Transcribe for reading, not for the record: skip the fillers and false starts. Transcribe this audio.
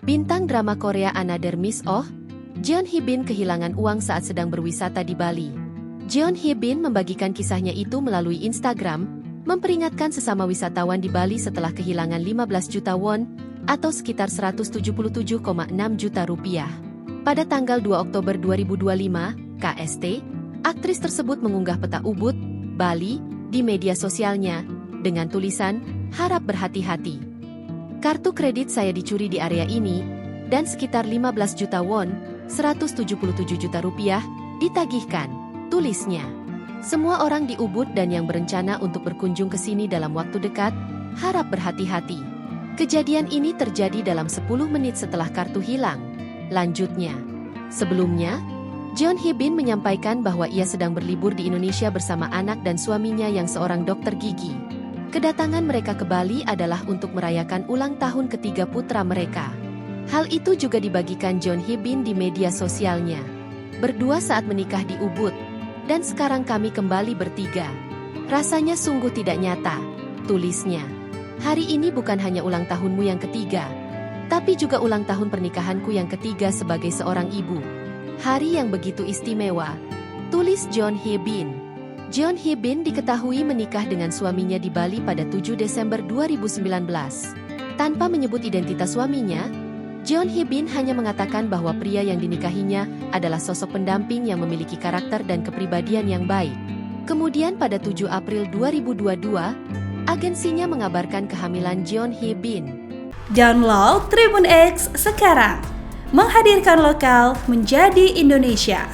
Bintang drama Korea Another Miss Oh, Jeon Hee Bin kehilangan uang saat sedang berwisata di Bali. Jeon Hee Bin membagikan kisahnya itu melalui Instagram, memperingatkan sesama wisatawan di Bali setelah kehilangan 15 juta won, atau sekitar 177,6 juta rupiah. Pada tanggal 2 Oktober 2025, KST, aktris tersebut mengunggah peta Ubud, Bali, di media sosialnya, dengan tulisan, "Harap berhati-hati. Kartu kredit saya dicuri di area ini, dan sekitar 15 juta won, 177 juta rupiah, ditagihkan," tulisnya. Semua orang di Ubud dan yang berencana untuk berkunjung ke sini dalam waktu dekat, harap berhati-hati. Kejadian ini terjadi dalam 10 menit setelah kartu hilang. Lanjutnya, sebelumnya, Jeon Hee Bin menyampaikan bahwa ia sedang berlibur di Indonesia bersama anak dan suaminya yang seorang dokter gigi. Kedatangan mereka ke Bali adalah untuk merayakan ulang tahun ketiga putra mereka. Hal itu juga dibagikan Jeon Hee Bin di media sosialnya. "Berdua saat menikah di Ubud, dan sekarang kami kembali bertiga. Rasanya sungguh tidak nyata," tulisnya. "Hari ini bukan hanya ulang tahunmu yang ketiga, tapi juga ulang tahun pernikahanku yang ketiga sebagai seorang ibu. Hari yang begitu istimewa," tulis Jeon Hee Bin. Jeon Hee Bin diketahui menikah dengan suaminya di Bali pada 7 Desember 2019. Tanpa menyebut identitas suaminya, Jeon Hee Bin hanya mengatakan bahwa pria yang dinikahinya adalah sosok pendamping yang memiliki karakter dan kepribadian yang baik. Kemudian pada 7 April 2022, agensinya mengabarkan kehamilan Jeon Hee Bin. Download Tribun X sekarang, menghadirkan lokal menjadi Indonesia.